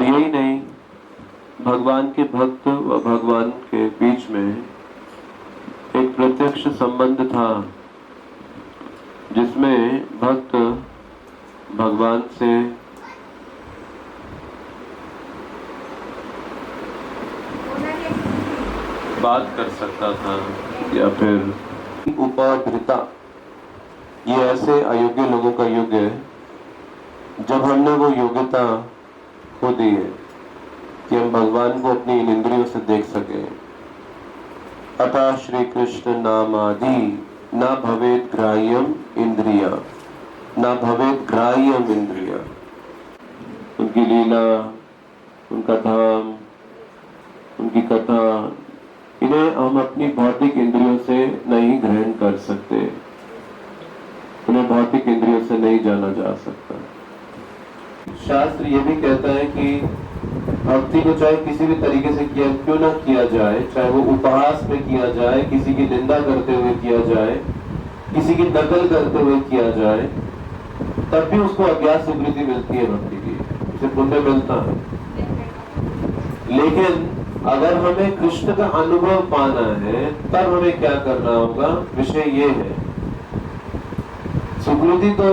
यही नहीं, भगवान के भक्त व भगवान के बीच में एक प्रत्यक्ष संबंध था, जिसमें भक्त भगवान से बात कर सकता था या फिर उपद्रता। ये ऐसे अयोग्य लोगों का युग है जब हमने वो योग्यता खो दी है कि हम भगवान को अपनी इन इंद्रियों से देख सके। अतः श्री कृष्ण नामादि न भवेद ग्राह्यम इंद्रिया, न भवेद ग्राह्यम इंद्रिया। उनकी लीला, उनका धाम, उनकी कथा, इन्हें हम अपनी भौतिक इंद्रियों से नहीं ग्रहण कर सकते, उन्हें भौतिक इंद्रियों से नहीं जाना जा सकता। शास्त्र ये भी कहता है कि भक्ति को चाहे किसी भी तरीके से किया क्यों ना किया जाए, चाहे वो उपहास में किया जाए, किसी की निंदा करते हुए किया जाए, किसी की नकल करते हुए किया जाए, तब भी उसको अज्ञात स्वीकृति मिलती है भक्ति की, उसे पुण्य मिलता है। लेकिन अगर हमें कृष्ण का अनुभव पाना है तब हमें क्या करना होगा, विषय ये है। सुकृति तो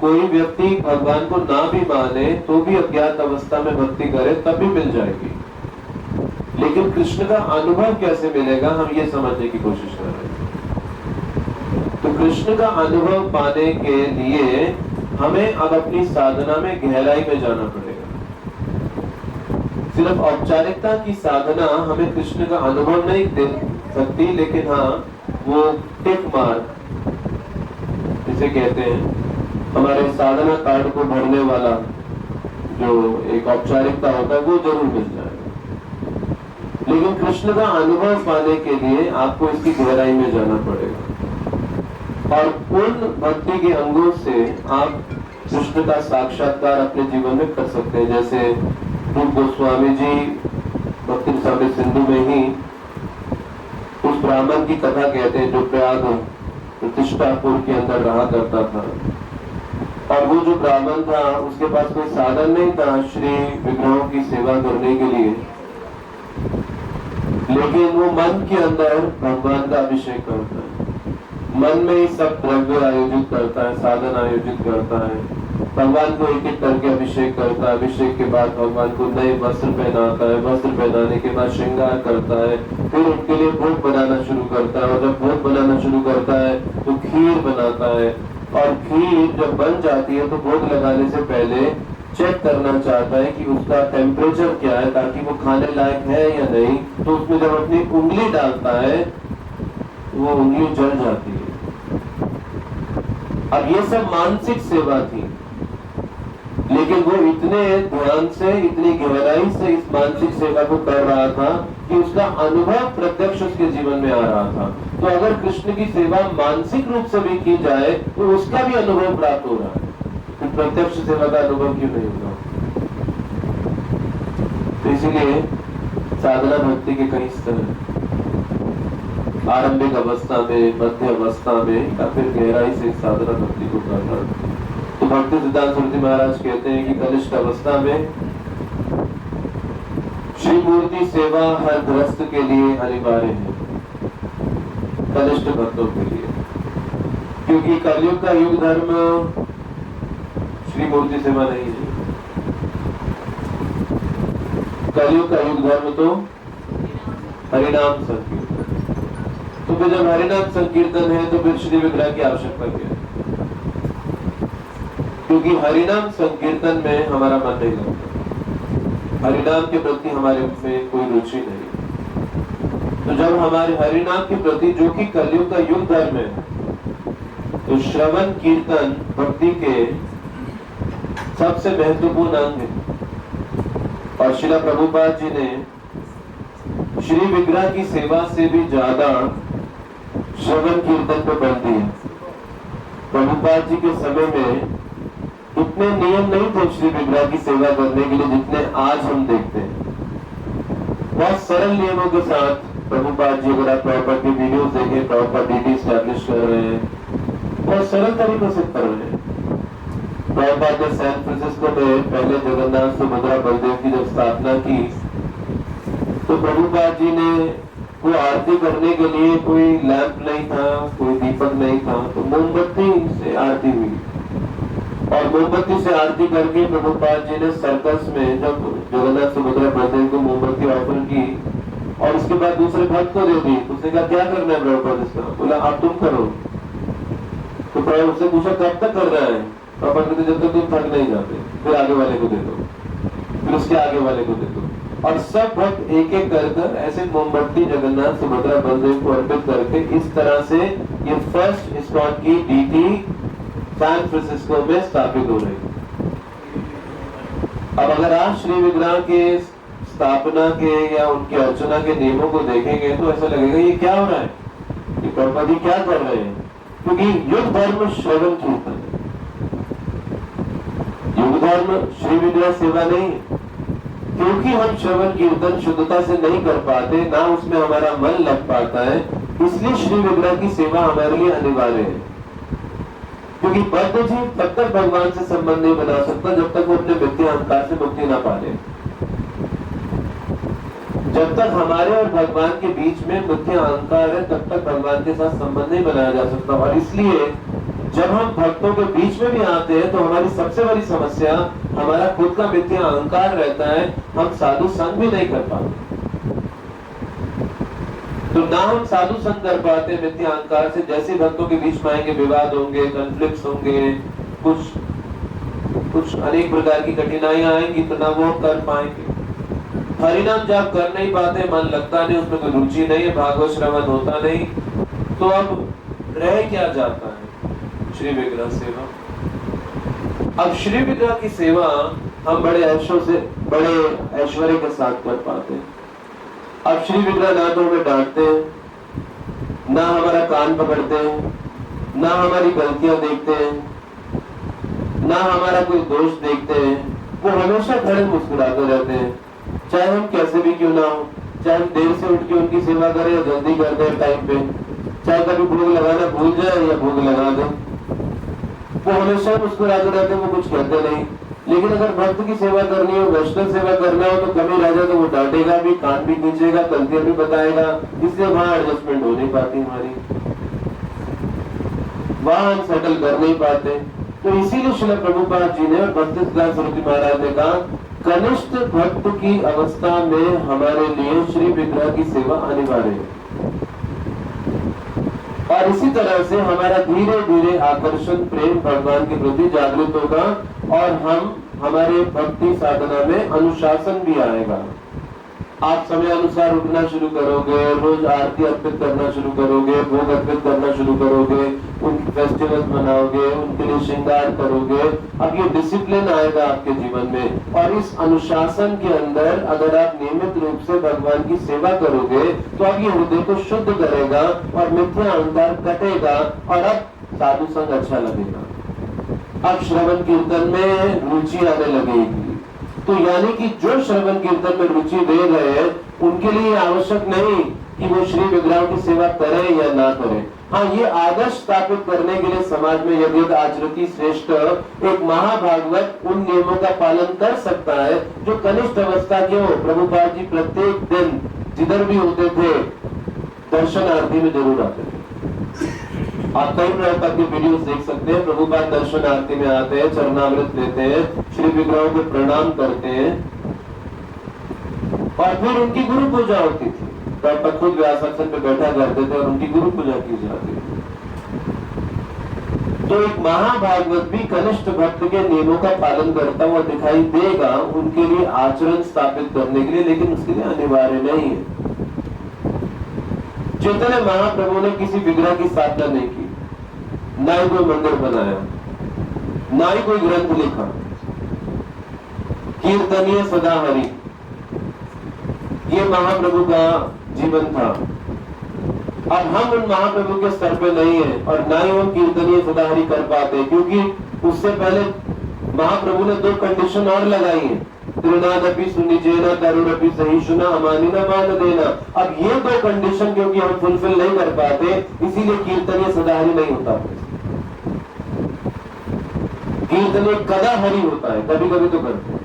कोई व्यक्ति भगवान को ना भी माने तो भी अज्ञात अवस्था में भक्ति करे तब भी मिल जाएगी, लेकिन कृष्ण का अनुभव कैसे मिलेगा, हम ये समझने की कोशिश कर रहे हैं। तो कृष्ण का अनुभव पाने के लिए हमें अब अपनी साधना में गहराई में जाना पड़ेगा। सिर्फ औपचारिकता की साधना हमें कृष्ण का अनुभव नहीं दे सकती, लेकिन हाँ वो टिक मार्क जिसे कहते हैं, हमारे साधना कार्ड को भरने वाला जो एक औपचारिकता होता है वो जरूर मिल जाएगा। लेकिन कृष्ण का अनुभव पाने के लिए आपको इसकी गहराई में जाना पड़ेगा, और उन भक्ति के अंगों से आप कृष्ण का साक्षात्कार अपने जीवन में कर सकते हैं। जैसे रूप गोस्वामी जी भक्ति रसामृत सिंधु में ही उस ब्राह्मण की कथा कहते हैं जो प्रयाग प्रतिष्ठापुर के अंदर रहा करता था, और वो जो ब्राह्मण था उसके पास कोई साधन नहीं था श्री विग्रहों की सेवा करने के लिए, लेकिन वो मन के अंदर भगवान का अभिषेक करता है, मन में ही सब द्रव्य आयोजित करता है, साधन आयोजित करता है, भगवान को एक एक करके अभिषेक करता है। अभिषेक के बाद भगवान को नए वस्त्र पहनाता है, वस्त्र पहनाने के बाद श्रृंगार करता है, फिर उनके लिए भोग बनाना शुरू करता है, और जब भोग बनाना शुरू करता है तो खीर बनाता है, और खीर जब बन जाती है तो भोग लगाने से पहले चेक करना चाहता है कि उसका टेम्परेचर क्या है, ताकि वो खाने लायक है या नहीं। तो उसमें जब अपनी उंगली डालता है वो उंगली जल जाती है। अब ये सब मानसिक सेवा थी, लेकिन वो इतने ध्यान से, इतनी गहराई से इस मानसिक सेवा को कर रहा था कि उसका अनुभव प्रत्यक्ष उसके जीवन में आ रहा था। तो अगर कृष्ण की सेवा मानसिक रूप से भी की जाए तो उसका भी अनुभव प्राप्त हो रहा है, तो प्रत्यक्ष सेवा का अनुभव क्यों नहीं होगा। तो इसीलिए साधना भक्ति के कई स्तर हैं, आरंभिक अवस्था में, मध्य अवस्था में, या फिर गहराई से साधना भक्ति को करना। तो भक्ति सिद्धांत सरस्वती महाराज कहते हैं कि कनिष्ठ अवस्था में श्री मूर्ति सेवा हर गृहस्थ के लिए अनिवार्य है, कनिष्ठ भक्तों के लिए, क्योंकि कलयुग का युग धर्म श्री मूर्ति सेवा नहीं है। कलयुग का युग धर्म तो हरिनाम संकीर्तन। तो फिर जब हरिनाम संकीर्तन है तो फिर श्री विग्रह की आवश्यकता क्या है, क्योंकि हरिनाम संकीर्तन में हमारा मन नहीं लगता, हरिनाम के प्रति हमारे में कोई रुचि नहीं। तो जब हमारे हरिनाम के प्रति, जो कि कलयुग का युग धर्म है, तो श्रवण कीर्तन भक्ति के सबसे महत्वपूर्ण अंग है। और श्रील प्रभुपाद जी ने श्री विग्रह की सेवा से भी ज्यादा श्रवण कीर्तन पर बल दिया। प्रभुपाद जी के समय में इतने नियम नहीं थे श्री विग्रह की सेवा करने के लिए जितने आज हम देखते हैं। बहुत सरल नियमों के साथ प्रभुपाद जी, अगर आप प्रभुपाद की वीडियोस देखें, प्रभुपाद डीटी एस्टैब्लिश कर रहे हैं, बहुत सरल तरीकों से कर रहे हैं। प्रभुपाद ने सैन फ्रांसिस्को में पहले जगन्नाथ सुभद्रा बलदेव की जब स्थापना की तो प्रभुपाद जी ने वो आरती करने के लिए कोई लैंप नहीं था, कोई दीपक नहीं था, तो मोमबत्ती से आरती हुई और मोमबत्ती से आरती करके प्रभुपाद जी ने सर्कस में जब जगन्नाथ सुभद्रा बलदेव को मोमबत्ती ऑफर की और उसके बाद दूसरे भक्त को दे दी। उसने कहा क्या करना है प्रभुपाद इसका? बोला आप तुम करो। तो प्रभु उससे पूछा कब तक करना है? प्रभुपाद कहते जब तक तुम थक नहीं जाते, फिर आगे वाले को दे दो, फिर उसके आगे वाले को दे दो। और सब भक्त एक एक कर ऐसे मोमबत्ती जगन्नाथ सुभद्रा बलदेव को अर्पित करके इस तरह से ये फर्स्ट इस्कॉन की डीटी सैन फ्रांसिस्को में स्थापित हो रही। अब अगर आप श्री विग्रह के स्थापना के या उनकी अर्चना के नियमों को देखेंगे तो ऐसा लगेगा ये क्या हो रहा है, ये प्रभुपाद जी क्या कर रहे हैं? क्योंकि युग धर्म श्रवण कीर्तन, युग धर्म श्री विग्रह सेवा नहीं है। क्योंकि हम श्रवण कीर्तन शुद्धता से नहीं कर पाते, ना उसमें हमारा मन लग पाता है, इसलिए श्री विग्रह की सेवा हमारे लिए अनिवार्य है। क्योंकि बद्ध जीव तब तक भगवान से संबंध नहीं बना सकता जब तक वो अपने मिथ्या अहंकार से मुक्ति ना पा ले। जब तक हमारे और भगवान के बीच में मिथ्या अहंकार है तब तक भगवान के साथ संबंध नहीं बनाया जा सकता। और इसलिए जब हम भक्तों के बीच में भी आते हैं तो हमारी सबसे बड़ी समस्या हमारा खुद का मिथ्या अहंकार रहता है, हम साधु संग भी नहीं कर पाते। तो ना हम साधु संग कर पाते मिथ्या अहंकार से, जैसे भक्तों के बीच में आएंगे विवाद होंगे, कॉन्फ्लिक्ट्स होंगे, कुछ अनेक प्रकार की कठिनाइयां आएंगी तो ना वो कर पाएंगे। हरिनाम जाप कर नहीं पाते, मन लगता नहीं, उसमें कोई रुचि नहीं है, भागवत श्रवण होता नहीं, तो अब रह क्या जाता है? श्री विग्रह सेवा। अब श्री विग्रह की सेवा हम बड़े ऐश्वर्य के साथ कर पाते हैं। अब श्री विग्रह ना तो हमें डांटते हैं, ना हमारा कान पकड़ते हैं, ना हमारी गलतियां देखते हैं, ना हमारा कोई दोष देखते हैं। वो हमेशा खड़े मुस्कुराते रहते हैं, चाहे हम कैसे भी क्यों ना हो, चाहे हम देर से उठ के उनकी सेवा करें या जल्दी कर दें टाइम पे, चाहे कभी भोग लगाना भूल जाए या भोग लगा दें, वो हमेशा मुस्कुराते रहते हैं, वो कुछ कहते नहीं। लेकिन अगर भक्त की सेवा करनी हो, वैष्णव सेवा करना हो तो कमी रह जाए तो वो डांटेगा भी, कान भी खींचेगा, गलतियां भी बताएगा, इसलिए वहां एडजस्टमेंट हो नहीं पाती हमारी, वहां हम सेटल कर नहीं पाते। तो इसीलिए श्रील प्रभुपाद जी ने और भक्ति सिद्धांत सरस्वती महाराज ने कहा कनिष्ठ भक्त की अवस्था में हमारे लिए श्री विग्रह की सेवा अनिवार्य है। और इसी तरह से हमारा धीरे धीरे आकर्षण प्रेम भगवान के प्रति जागृत होगा और हम हमारे भक्ति साधना में अनुशासन भी आएगा। आप समय अनुसार उठना शुरू करोगे, रोज आरती अर्पित करना शुरू करोगे, भोग अर्पित करना शुरू करोगे, उनके फेस्टिवल्स मनाओगे, उनके लिए श्रृंगार करोगे। अब ये डिसिप्लिन आएगा आपके जीवन में और इस अनुशासन के अंदर अगर आप नियमित रूप से भगवान की सेवा करोगे तो अब ये हृदय को शुद्ध करेगा और मिथ्या अहंकार कटेगा और अब साधु संग अच्छा लगेगा। अब श्रवण कीर्तन में रुचि आने लगेगी। तो यानी कि जो श्रवण कीर्तन में रुचि दे रहे हैं उनके लिए आवश्यक नहीं कि वो श्री विग्रहों की सेवा करें या ना करें। हाँ, ये आदर्श स्थापित करने के लिए समाज में यज्ञ आचरती श्रेष्ठ एक महाभागवत उन नियमों का पालन कर सकता है जो कनिष्ठ अवस्था के हो। प्रभुपाद जी प्रत्येक दिन जिधर भी होते थे दर्शनार्थी में जरूर आते थे। आप कई प्रकार के वीडियोस देख सकते हैं, प्रभुपाद दर्शन आरती में आते हैं, चरणामृत लेते हैं, श्री विग्रहों को प्रणाम करते हैं और फिर उनकी गुरु पूजा होती थी। तो खुद व्यासासन पे बैठा करते थे और उनकी गुरु पूजा की जाती थी। तो एक महाभागवत भी कनिष्ठ भक्त के नियमों का पालन करता हुआ दिखाई देगा उनके लिए आचरण स्थापित करने के लिए, लेकिन उसके लिए अनिवार्य नहीं है। चैतन्य महाप्रभु ने किसी विग्रह की स्थापना नहीं की, ना ही कोई मंदिर बनाया, ना ही कोई ग्रंथ लिखा। कीर्तनीय सदा हरि, ये महाप्रभु का जीवन था। अब हम उन महाप्रभु के स्तर पे नहीं है और ना ही हम कीर्तनीय सदा हरि कर पाते, क्योंकि उससे पहले महाप्रभु ने 2 कंडीशन और लगाई है। त्रिनादपि सुनिजेना तरुणपि सहिष्णुना अमानिना मान देना। अब ये 2 कंडीशन क्योंकि हम फुलफिल नहीं कर पाते, इसीलिए कीर्तनीय सदा हरि नहीं होता। कीर्तन एक कदा हरि होता है, कभी कभी तो करते हैं,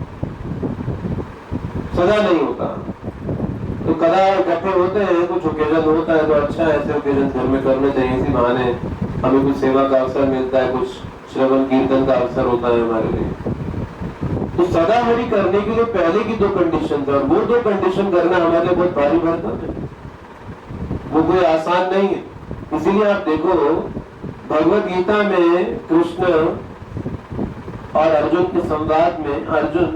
सदा नहीं होता। तो कदा इकट्ठे होते हैं, कुछ ओकेजन होता है तो अच्छा है, ऐसे ओकेजन घर में करने चाहिए, इसी बहाने हमें कुछ सेवा का अवसर मिलता है, कुछ श्रवण कीर्तन का अवसर होता है हमारे लिए। तो सदा हरि करने के लिए पहले की 2 कंडीशन है, और वो 2 कंडीशन करना हमारे लिए बहुत भारी भरकम है, वो कोई आसान नहीं है। इसीलिए आप देखो भगवत गीता में कृष्ण और अर्जुन के संवाद में अर्जुन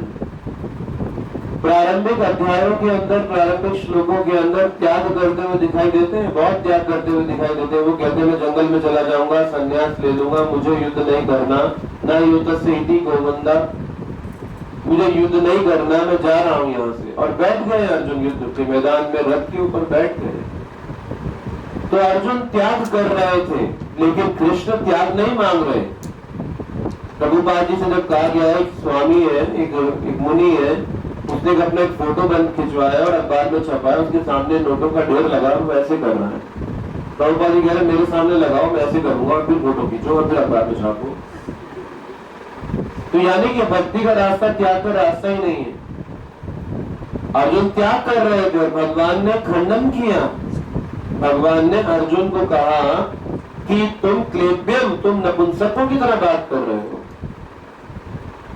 प्रारंभिक अध्यायों के अंदर, प्रारंभिक श्लोकों के अंदर त्याग करते हुए दिखाई देते हैं, बहुत त्याग करते हुए दिखाई देते हैं। वो कहते हैं मैं जंगल में चला जाऊंगा, संन्यास ले लूंगा, मुझे युद्ध नहीं करना, न युद्ध से इति गोविंदा, मुझे युद्ध नहीं करना, मैं जा रहा हूं यहाँ से। और बैठ गए अर्जुन युद्ध के मैदान में, रथ के ऊपर बैठ गए। तो अर्जुन त्याग कर रहे थे, लेकिन कृष्ण त्याग नहीं मांग रहे। प्रभुपाद जी से जब कहा गया है, एक स्वामी है, एक मुनि है, उसने अपना एक फोटो बंद खिंचवाया और अखबार में छपाया, उसके सामने नोटों का ढेर लगा, वो ऐसे कर रहा है। प्रभुपाद जी कह रहे मेरे सामने लगाओ, मैं ऐसे करूंगा, और फिर फोटो खींचो और फिर अखबार में छापो। तो यानी कि भक्ति का रास्ता त्याग का रास्ता ही नहीं है। अर्जुन त्याग कर रहे थे और भगवान ने खंडन किया। भगवान ने अर्जुन को कहा कि तुम क्लेब्यम, तुम नपुंसकों की तरह बात कर रहे हो।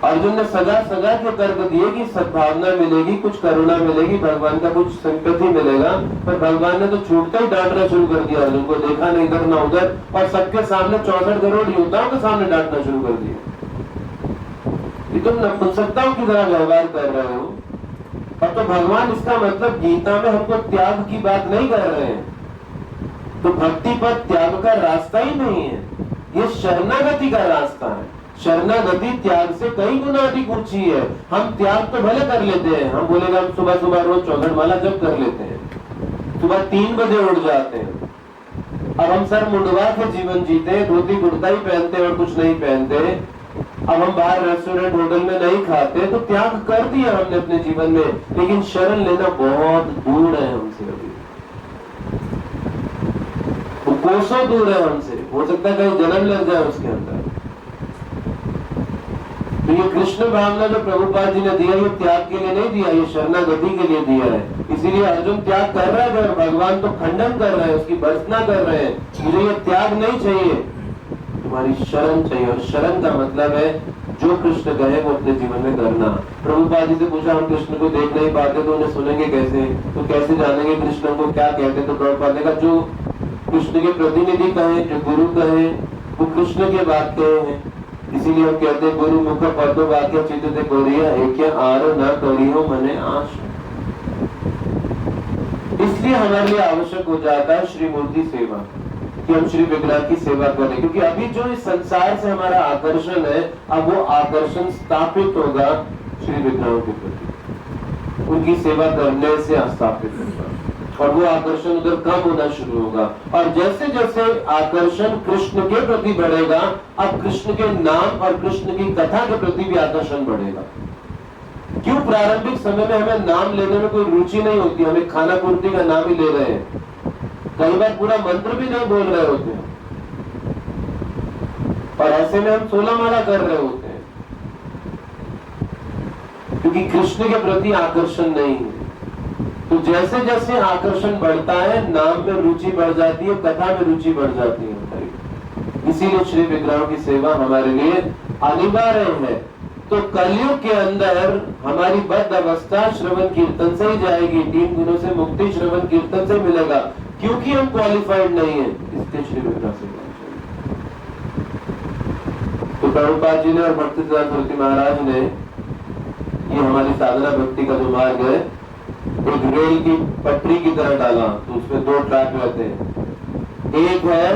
अर्जुन ने सजा सजा के तर्क दिए कि सद्भावना मिलेगी, कुछ करुणा मिलेगी, भगवान का कुछ सिंपैथी मिलेगा, पर भगवान ने तो छूटते ही डांटना शुरू कर दिया। अर्जुन को देखा नहीं इधर ना उधर, और सबके सामने 64 करोड़ योद्धाओं के सामने डांटना शुरू कर दिया कि तुम नपुंसकताओं की तरह व्यवहार कर रहे हो। और तो भगवान इसका मतलब गीता में हमको त्याग की बात नहीं कर रहे हैं। तो भक्ति पर त्याग का रास्ता ही नहीं है, ये शरणागति का रास्ता है। शरणागति त्याग से कई गुना अधिक ऊंची है। हम त्याग तो भले कर लेते हैं, हम बोलेगा हम सुबह सुबह रोज 64 माला जप कर लेते हैं, सुबह 3 बजे उठ जाते हैं, अब हम सर मुंडवा के जीवन जीते हैं, धोती कुर्ता ही पहनते और कुछ नहीं पहनते, अब हम बाहर रेस्टोरेंट होटल में नहीं खाते, तो त्याग कर दिया हमने अपने जीवन में। लेकिन शरण लेना बहुत दूर है हमसे, अभी कोसों दूर है हमसे, हो सकता है कहीं जन्म लग जाए उसके अंदर। तो ये कृष्ण भावना जो प्रभुपाद जी ने दिया, ये त्याग के लिए नहीं दिया, ये शरणागति के लिए दिया है। इसीलिए अर्जुन त्याग कर रहा है और भगवान तो खंडन कर रहे हैं, उसकी भर्त्सना कर रहे हैं। मुझे ये त्याग नहीं चाहिए, तुम्हारी शरण चाहिए। और शरण का मतलब है जो कृष्ण कहे वो अपने जीवन में करना। प्रभुपाद जी से पूछा हम कृष्ण को देख नहीं पाते तो उन्हें सुनेंगे कैसे, तो कैसे जानेंगे कृष्ण को क्या कहते? तो प्रभुपाद ने कहा जो कृष्ण के प्रतिनिधि कहे, जो गुरु कहे, वो कृष्ण के वाक्य हैं। इसीलिए हम कहते हैं गुरु मुख पद वाक्य चित्त कोरिया एक आरो न करियो मने आश। इसलिए हमारे लिए आवश्यक हो जाता है श्री मूर्ति सेवा, कि हम श्री विग्रह की सेवा करें। क्योंकि अभी जो इस संसार से हमारा आकर्षण है, अब वो आकर्षण स्थापित होगा श्री विग्रहों के प्रति, उनकी सेवा करने से स्थापित होगा, और वो आकर्षण उधर कम होना शुरू होगा। और जैसे जैसे आकर्षण कृष्ण के प्रति बढ़ेगा, अब कृष्ण के नाम और कृष्ण की कथा के प्रति भी आकर्षण बढ़ेगा। क्यों? प्रारंभिक समय में हमें नाम लेने में कोई रुचि नहीं होती, हमें खाना पूर्ति का नाम ही ले रहे हैं, कई बार पूरा मंत्र भी नहीं बोल रहे होते हैं, और ऐसे में हम 16 माला कर रहे होते हैं, क्योंकि कृष्ण के प्रति आकर्षण नहीं है। तो जैसे जैसे आकर्षण बढ़ता है, नाम में रुचि बढ़ जाती है, कथा में रुचि बढ़ जाती है। इसीलिए श्री विग्रहों की सेवा हमारे लिए अनिवार्य है। तो कलयुग के अंदर हमारी बद्ध अवस्था श्रवण कीर्तन से ही जाएगी, 3 गुणों से मुक्ति श्रवण कीर्तन से मिलेगा, क्योंकि हम क्वालिफाइड नहीं है, इसलिए श्री विग्रह सेवा। तो प्रभुपाद जी ने और भक्ति सिद्धांत सरस्वती महाराज ने ये हमारी साधना भक्ति का जो मार्ग है, एक रेल की पटरी की तरह डाला। तो उसमें 2 ट्रैक रहते हैं, एक है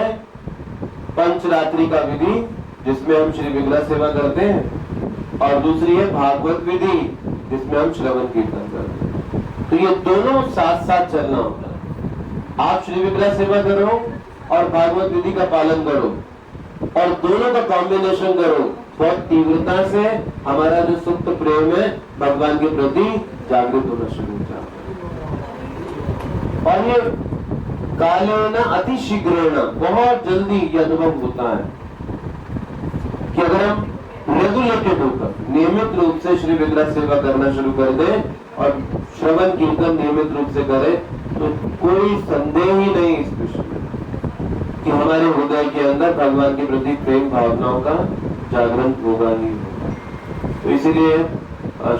पंचरात्रि का विधि जिसमें हम श्री विग्रह सेवा करते हैं, और दूसरी है भागवत विधि जिसमें हम श्रवण कीर्तन करते हैं। तो ये दोनों साथ साथ चलना होता है। आप श्री विग्रह सेवा करो और भागवत विधि का पालन करो, और दोनों का कॉम्बिनेशन करो, बहुत तीव्रता से हमारा जो सुप्त प्रेम है भगवान के प्रति जागृत होना शुरू हो जाता है। और ये कालेन अति शीघ्रेण, बहुत जल्दी ये अनुभव होता है कि अगर हम रेगुलेटेड होकर नियमित रूप से श्री विग्रह सेवा करना शुरू कर दे और श्रवण कीर्तन नियमित रूप से करे, तो कोई संदेह ही नहीं इस विषय में कि हमारे हृदय के अंदर भगवान के प्रति प्रेम भावनाओं का जागरण होगा ही होगा। तो इसीलिए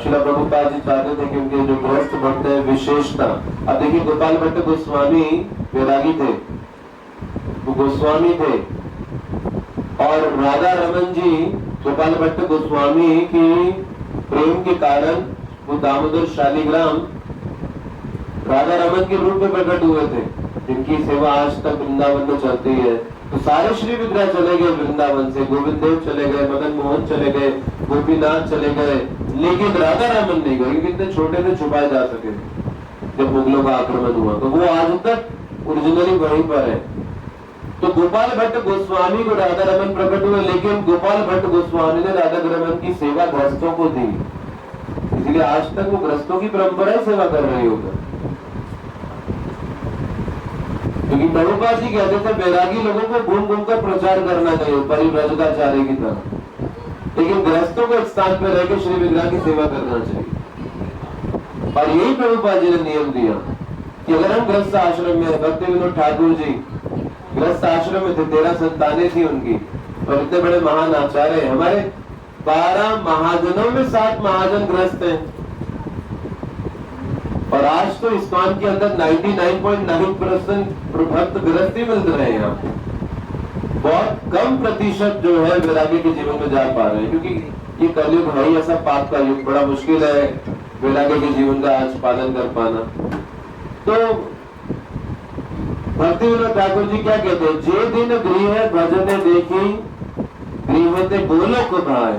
श्रील प्रभुपाद जी चाहते थे कि उनके जो गृहस्थ भक्त है विशेषता, अब देखिए गोपाल भट्ट गोस्वामी वैरागी थे, वो गोस्वामी थे, और राधा रमन जी गोपाल भट्ट गोस्वामी की प्रेम के कारण वो दामोदर शालिग्राम राधा रमन के रूप में प्रकट हुए थे, जिनकी सेवा आज तक वृंदावन में चलती है। तो सारे श्री विग्रह चले गए वृंदावन से, गोविंद देव चले गए, मदन मोहन चले गए, गोपीनाथ चले गए, लेकिन राधा रमन नहीं गए, क्योंकि इतने छोटे थे छुपाए जा सके। जब मुगलों का आक्रमण हुआ तो वो आज तक ओरिजिनली वहीं पर है। तो गोपाल भट्ट गोस्वामी को राधा रमन प्रकट हुए, लेकिन गोपाल भट्ट गोस्वामी ने राधा रमन की सेवा ग्रस्तों को दी, इसलिए आज तक वो ग्रस्तों की परंपरा ही सेवा कर रही होगा। क्योंकि प्रभुपाद जी कहते थे वैरागी लोगों को घूम घूम कर प्रचार करना चाहिए परिव्रजकाचार्य की तरह, लेकिन गृहस्थों को एक स्थान पर रहकर श्री विग्रह की सेवा करना चाहिए। और यही प्रभुपाद जी ने नियम दिया कि अगर हम गृहस्थ आश्रम में, भक्ति विनोद ठाकुर जी गृहस्थ आश्रम में थे, 13 संतानें थी उनकी, और इतने बड़े महान आचार्य हैं। हमारे 12 महाजनों में 7 महाजन गृहस्थ हैं, और आज तो इस्कॉन के अंदर 99.9% भक्त गृहस्थी मिल रहे हैं। यहाँ बहुत कम प्रतिशत जो है वैरागी के जीवन में जा पा रहे हैं, क्योंकि ये कलयुग है ही ऐसा पाप का युग, बड़ा मुश्किल है वैरागी के जीवन का आज पालन कर पाना। तो भक्ति विनोद ठाकुर जी क्या कहते हैं, जे दिन गृह भजन देखी गृहते गोलोक भाए,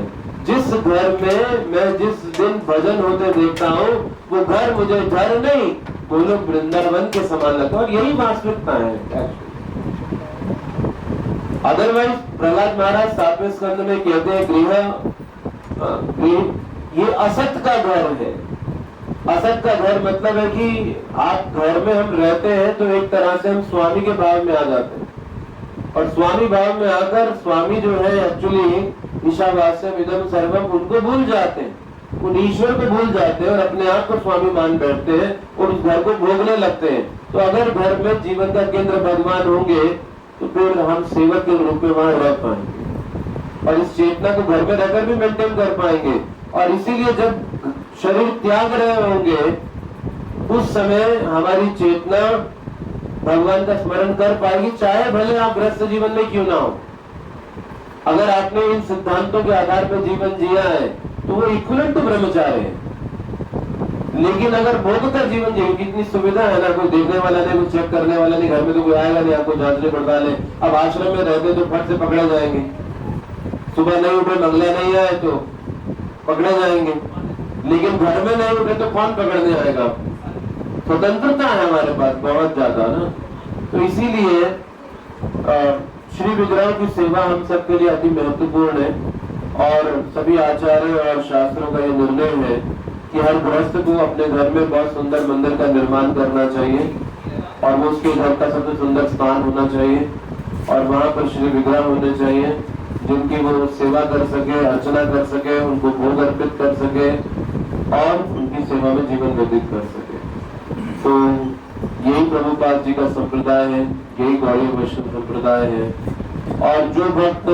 जिस घर में मैं जिस दिन भजन होते देखता हूँ वो घर मुझे घर नहीं गोलोक वृंदावन के समान लगता है, और यही वास्तविकता है। अदरवाइज प्रहलाद महाराज 7वें स्कंद में कहते हैं गृह ये असत का घर है। असत का घर मतलब है कि आप घर में हम रहते हैं तो एक तरह से हम स्वामी के भाव में आ जाते हैं, और स्वामी भाव में आकर स्वामी जो है एक्चुअली ईशावास्यम इदम सर्वम उनको भूल जाते हैं, उन ईश्वर को भूल जाते हैं और अपने आप को स्वामी मान बैठते हैं और उस घर को भोगने लगते हैं। तो अगर घर में जीवन का केंद्र भगवान होंगे तो फिर हम सेवक के रूप में वहां रह पाएंगे और इस चेतना को घर में रहकर भी मेंटेन कर पाएंगे। और इसीलिए जब शरीर त्याग रहे होंगे उस समय हमारी चेतना भगवान का स्मरण कर पाएगी, चाहे भले आप गृहस्थ जीवन में क्यों ना हो। अगर आपने इन सिद्धांतों के आधार पर जीवन जिया है तो वो इक्विवेलेंट टू ब्रह्मचार्य है। लेकिन अगर भोग कर जीवन जिए, कितनी सुविधा है ना, कोई देखने वाला नहीं, कोई चेक करने वाला नहीं, घर में तो कोई आएगा नहीं आपको जांचने पड़ताले। अब आश्रम में रहते तो फट से पकड़े जाएंगे, सुबह नहीं उठे मंगला नहीं आए तो पकड़े जाएंगे, लेकिन घर में नहीं उठे तो कौन पकड़ने आएगा। स्वतंत्रता है हमारे पास बहुत ज्यादा ना। तो इसीलिए श्री विग्रह की सेवा हम सबके लिए अति महत्वपूर्ण है, और सभी आचार्य और शास्त्रों का ये निर्णय है कि हर गृहस्थ को अपने घर में बहुत सुंदर मंदिर का निर्माण करना चाहिए, और वो उसके घर का सबसे सुंदर स्थान होना चाहिए, और वहां पर श्री विग्रह होने चाहिए जिनकी वो सेवा कर सके, अर्चना कर सके, उनको भोग अर्पित कर सके और उनकी सेवा में जीवन व्यतीत कर सके। तो यही प्रभुपाद जी का संप्रदाय है, यही गौड़ी वैष्णव संप्रदाय है। और जो भक्त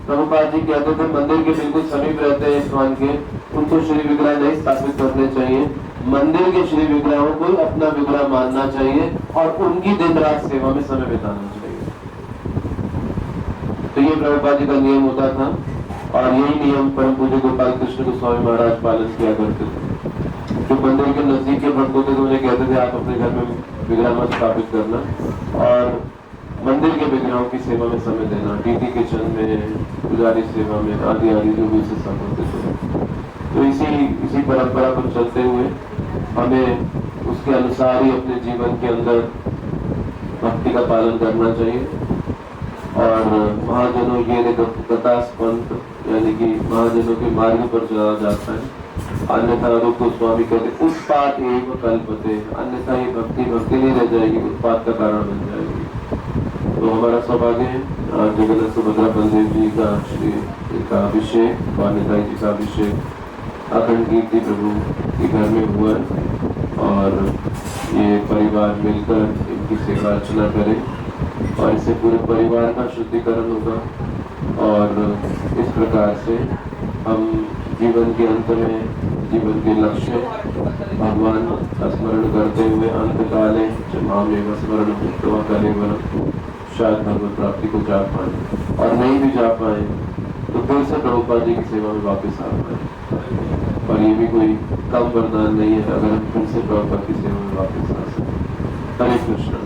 प्रभुपाद जी कहते थे मंदिर के बिल्कुल समीप रहते हैं इस्कॉन के, उनको श्री विग्रह नहीं स्थापित करने चाहिए, मंदिर के श्री विग्रहों को अपना विग्रह मानना चाहिए और उनकी दिन रात सेवा में समय बिताना चाहिए। तो ये प्रभुपाद जी का नियम होता था, और यही नियम परम पूज्य गोपाल कृष्ण गोस्वामी महाराज पालन किया करते थे। जो मंदिर के नजदीक के भक्त होते थे उन्हें कहते थे आप अपने घर में विग्रह मत स्थापित करना, और मंदिर के विग्रहों की सेवा में समय देना, डीटी किचन में, पुजारी सेवा में, आदि आदि जो भी उससे सब होते थे। तो इसी परंपरा पर चलते हुए हमें उसके अनुसार ही अपने जीवन के अंदर भक्ति का पालन करना चाहिए। और महाजनों ये कथा पंथ यानी कि महाजनों के मार्ग पर चला जाता है, अन्यथा रूप गोस्वामी कहते उत्पात एवं कल्पते, अन्यथा ये भक्ति नहीं रह जाएगी, उत्पात का कारण बन जाएगी। तो हमारा सौभाग्य है आज जगन्नाथ सुभद्रा बलदेव जी का श्री का अभिषेक, वानिदाई जी का अभिषेक अखंड कीर्ति प्रभु के घर में हुआ और ये परिवार मिलकर इनकी सेवा अर्चना करें और इससे पूरे परिवार का शुद्धिकरण होगा और इस प्रकार से हम जीवन के अंत में जीवन के लक्ष्य भगवान का स्मरण करते हुए अंत काले मामेव स्मरण भूत्वा कलेवरम शायद भगवत प्राप्ति को जा पाए और नहीं भी जा पाए तो फिर से प्रभुपाद जी की सेवा में वापस आ पाए। और ये भी कोई कम वरदान नहीं है अगर हम फिर से प्रभुपाद की सेवा में वापस आ सकें। हरे कृष्ण।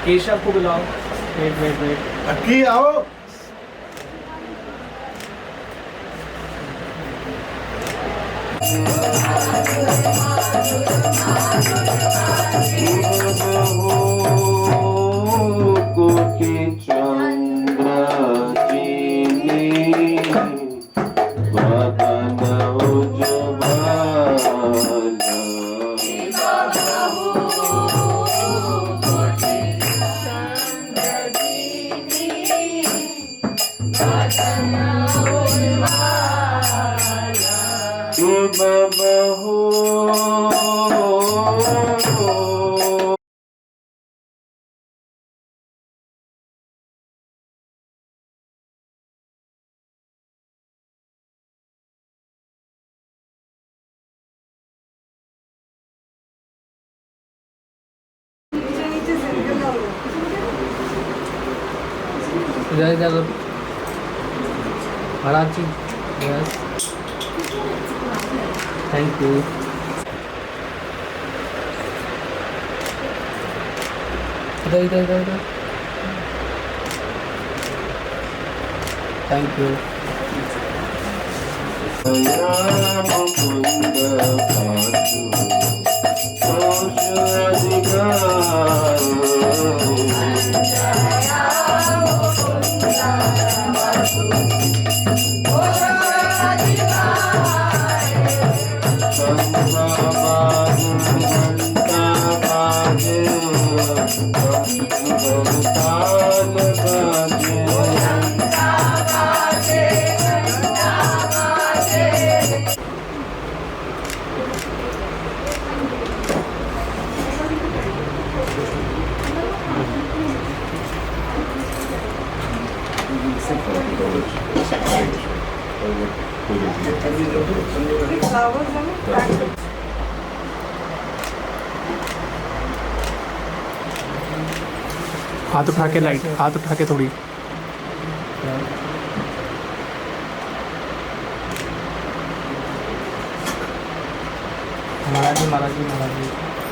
केशव को बुलाओ। Wait wait wait. अक्की आओ। कोटि चंद्र वदन बहू इधर इधर महाराज जी। Yes thank you. इधर इधर इधर इधर थैंक यू। हाथ उठा के लाइट, हाथ उठा के थोड़ी। महाराज जी महाराज जी महाराज जी।